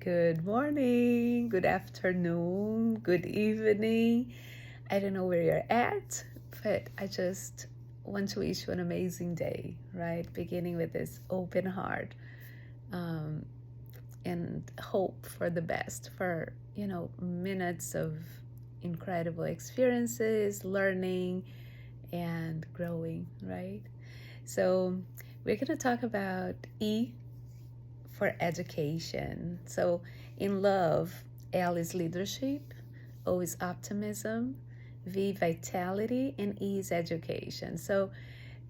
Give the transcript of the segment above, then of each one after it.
Good morning, good afternoon, good evening. I don't know where you're at, but I just want to wish you an amazing day, right? Beginning with this open heart um, and hope for the best, for, minutes of incredible experiences, learning, and growing, right? So, we're going to talk about for education. So in love, L is leadership, O is optimism, V vitality, and E is education. So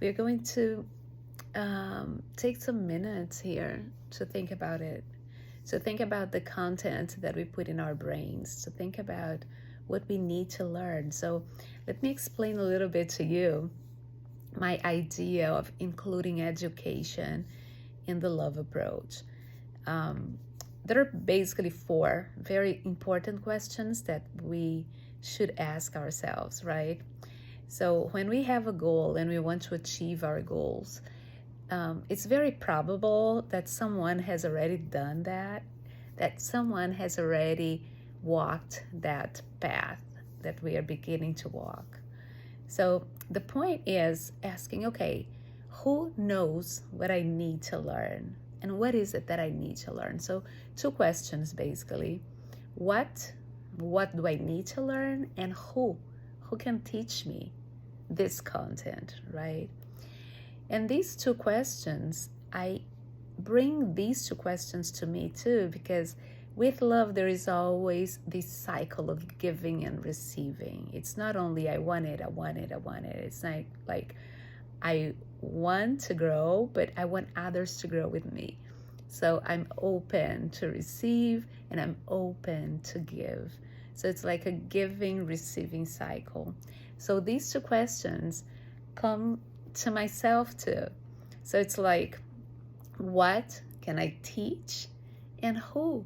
we're going to take some minutes here to think about it. So think about the content that we put in our brains. To think about what we need to learn. So let me explain a little bit to you my idea of including education in the love approach. Um, there are basically four very important questions that we should ask ourselves, right? So, when we have a goal and we want to achieve our goals, it's very probable that someone has already done that someone has already walked that path that we are beginning to walk. So, the point is asking, okay, who knows what I need to learn? And what is it that I need to learn? So, two questions basically. What what do I need to learn, and who can teach me this content, right? And these two questions, I bring these two questions to me too, because with love there is always this cycle of giving and receiving. It's not only I want it, I want it, I want it. It's like I want to grow, but I want others to grow with me. So I'm open to receive and I'm open to give. So it's like a giving, receiving cycle. So these two questions come to myself too. So it's like, what can I teach and who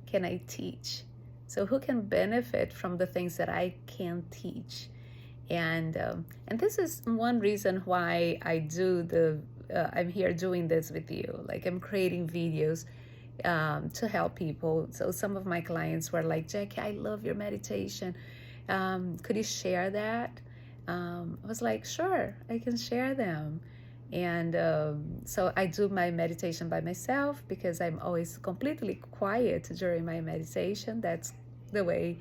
can I teach? So who can benefit from the things that I can teach? And this is one reason why I'm here doing this with you. Like I'm creating videos to help people. So some of my clients were like, Jacque, I love your meditation. Could you share that? I was like, sure, I can share them. And so I do my meditation by myself because I'm always completely quiet during my meditation. That's the way.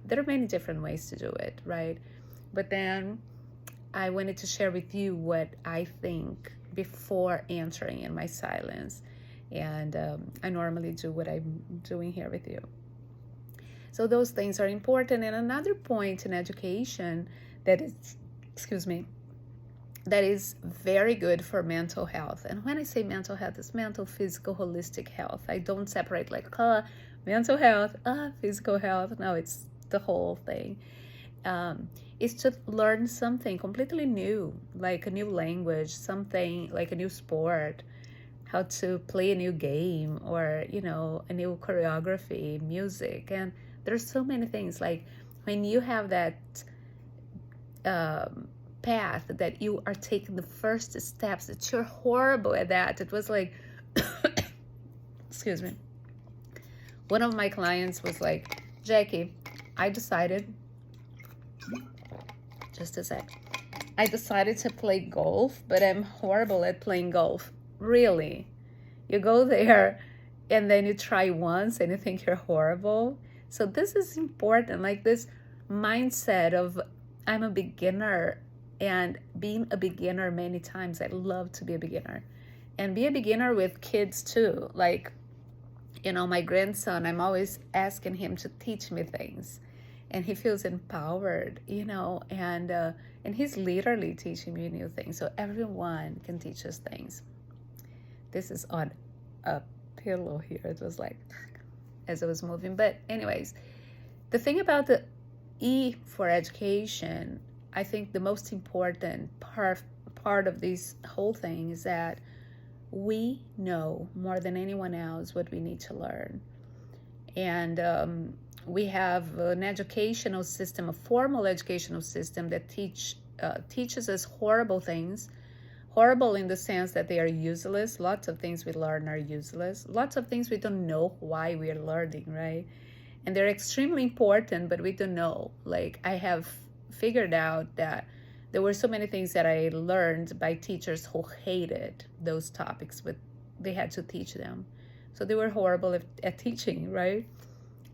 There are many different ways to do it, right? But then I wanted to share with you what I think before answering in my silence. And I normally do what I'm doing here with you. So those things are important. And another point in education that is, excuse me, that is very good for mental health. And when I say mental health, it's mental, physical, holistic health. I don't separate like mental health, physical health. No, it's the whole thing. Is to learn something completely new, like a new language, something like a new sport, how to play a new game, or a new choreography, music. And there's so many things. Like when you have that path that you are taking the first steps, that you're horrible at that. It was like excuse me, one of my clients was like, Jackie, I decided, just a sec, I decided to play golf, but I'm horrible at playing golf. Really? You go there and then you try once and you think you're horrible. So this is important, like this mindset of I'm a beginner. And being a beginner many times, I love to be a beginner. And be a beginner with kids too. Like, my grandson, I'm always asking him to teach me things. And he feels empowered, and he's literally teaching me new things. So everyone can teach us things. This is on a pillow here. It was like as I was moving. But anyways, the thing about the E for education, I think the most important part of this whole thing is that we know more than anyone else what we need to learn. And we have an educational system, a formal educational system that teaches us horrible things, Horrible in the sense that they are useless. Lots of things we learn are useless. Lots of things we don't know why we are learning, right? And they're extremely important, but we don't know. Like, I have figured out that there were so many things that I learned by teachers who hated those topics, but they had to teach them. So they were horrible at teaching, right?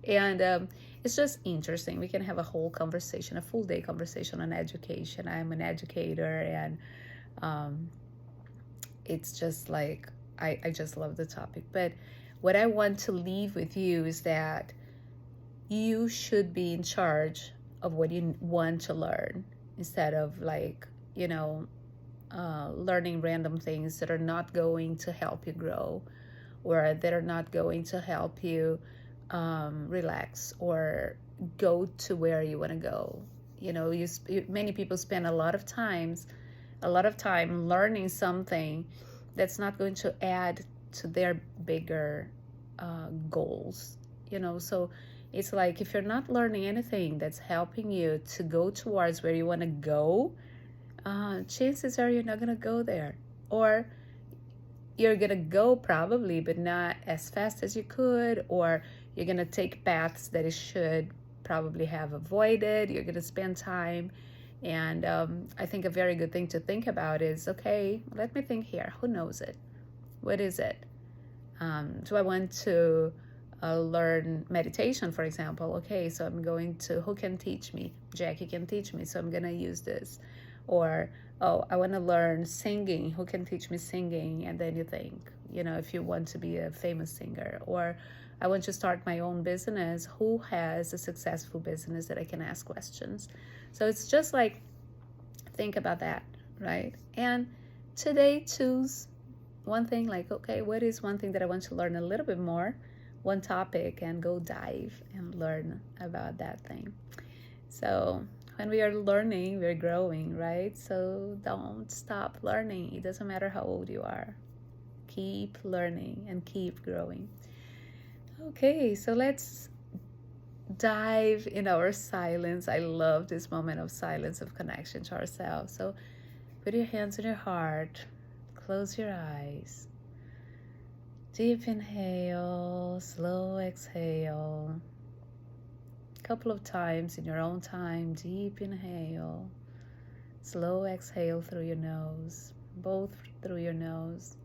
And it's just interesting. We can have a whole conversation, a full day conversation on education. I'm an educator, and um, it's just like, I just love the topic. But what I want to leave with you is that you should be in charge of what you want to learn, instead of, like, learning random things that are not going to help you grow, or that are not going to help you relax or go to where you want to go. Many people spend a lot of time learning something that's not going to add to their bigger goals. So it's like, if you're not learning anything that's helping you to go towards where you want to go, chances are you're not going to go there. Or you're going to go probably, but not as fast as you could, or you're going to take paths that you should probably have avoided. You're going to spend time. And I think a very good thing to think about is, okay, let me think here. Who knows it? What is it? Do I want to learn meditation, for example? Okay, so I'm going to, who can teach me? Jackie can teach me, so I'm going to use this. Or, oh, I want to learn singing. Who can teach me singing? And then you think, if you want to be a famous singer. Or, I want to start my own business. Who has a successful business that I can ask questions? So it's just like, think about that, right? And today, choose one thing, like, okay, what is one thing that I want to learn a little bit more? One topic, and go dive and learn about that thing. So when we are learning, we're growing, right? So don't stop learning. It doesn't matter how old you are. Keep learning and keep growing. Okay, so let's dive in our silence. I love this moment of silence, of connection to ourselves. So put your hands on your heart, close your eyes. Deep inhale, slow exhale. A couple of times in your own time. Deep inhale, slow exhale through your nose, both through your nose.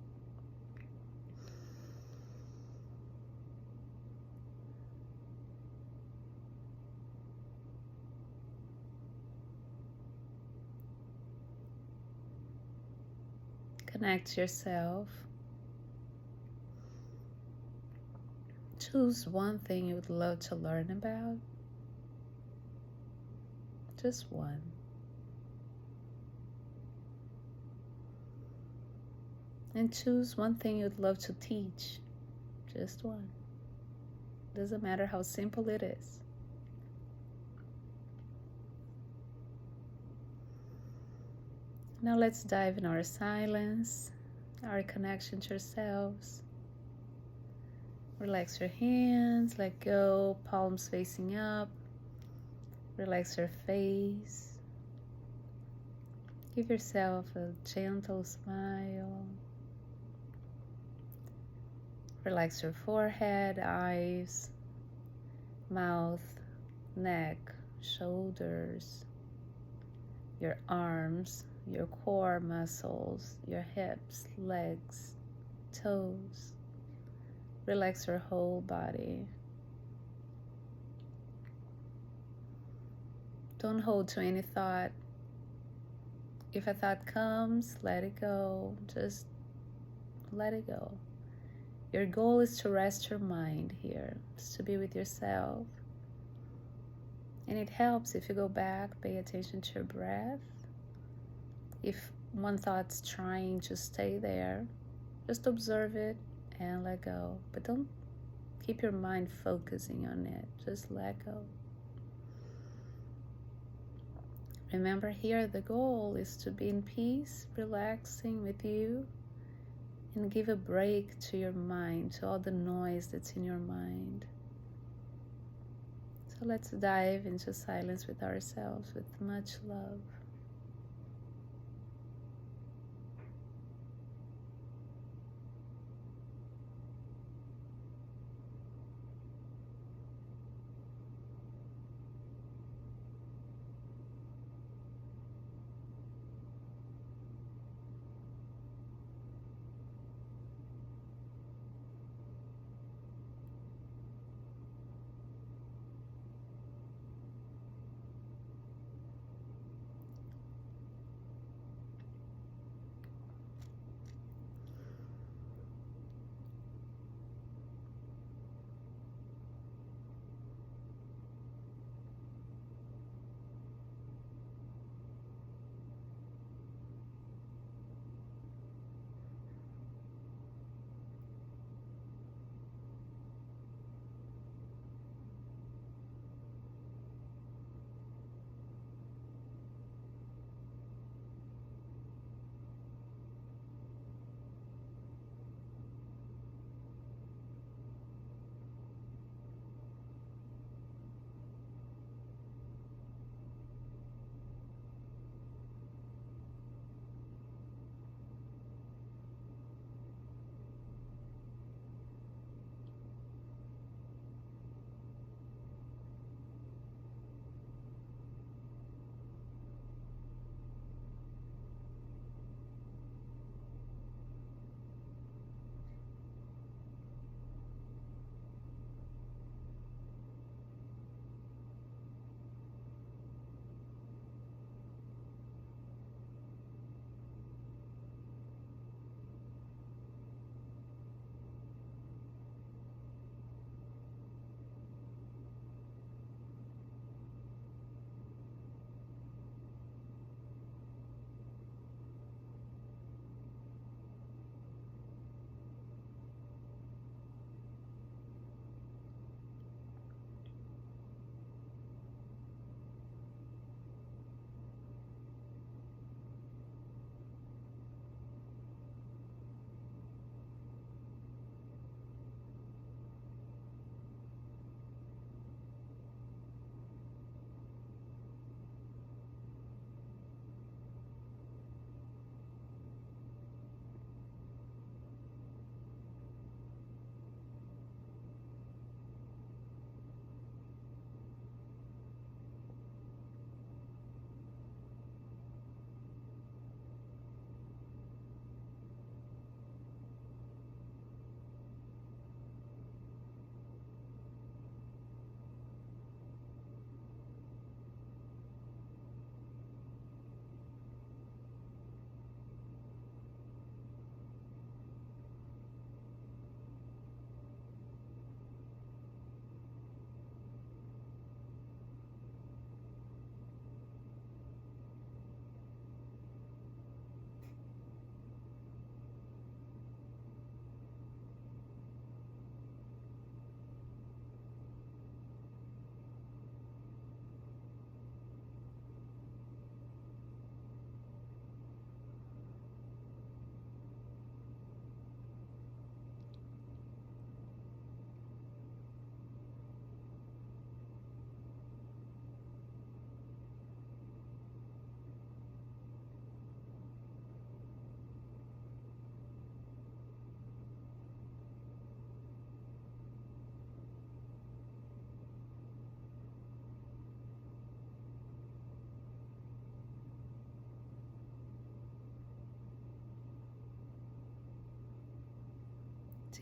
Connect yourself. Choose one thing you would love to learn about. Just one. And choose one thing you'd love to teach. Just one. Doesn't matter how simple it is. Now let's dive in our silence, our connection to ourselves. Relax your hands, let go, palms facing up. Relax your face. Give yourself a gentle smile. Relax your forehead, eyes, mouth, neck, shoulders, your arms, your core muscles, your hips, legs, toes. Relax your whole body. Don't hold to any thought. If a thought comes, let it go. Just let it go. Your goal is to rest your mind here. It's to be with yourself. And it helps if you go back, pay attention to your breath. If one thought's trying to stay there, just observe it and let go. But don't keep your mind focusing on it. Just let go. Remember, here the goal is to be in peace, relaxing with you, and give a break to your mind, to all the noise that's in your mind. So let's dive into silence with ourselves with much love.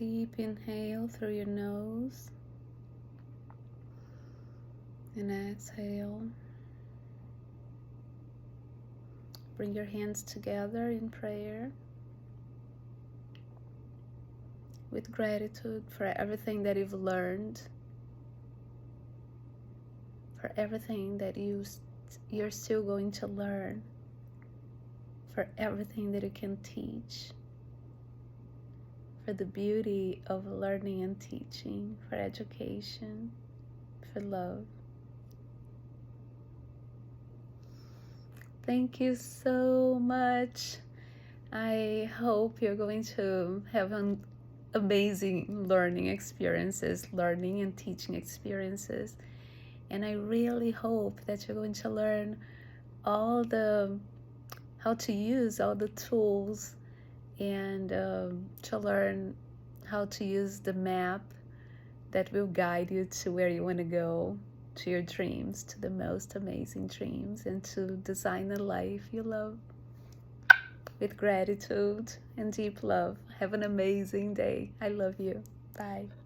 deep inhale through your nose and exhale. Bring your hands together in prayer with gratitude for everything that you've learned, for everything that you're still going to learn, for everything that you can teach, for the beauty of learning and teaching, for education, for love. Thank you so much. I hope you're going to have an amazing learning experiences, learning and teaching experiences. And I really hope that you're going to learn how to use all the tools and to learn how to use the map that will guide you to where you want to go, to your dreams, to the most amazing dreams, and to design a life you love with gratitude and deep love. Have an amazing day. I love you. Bye.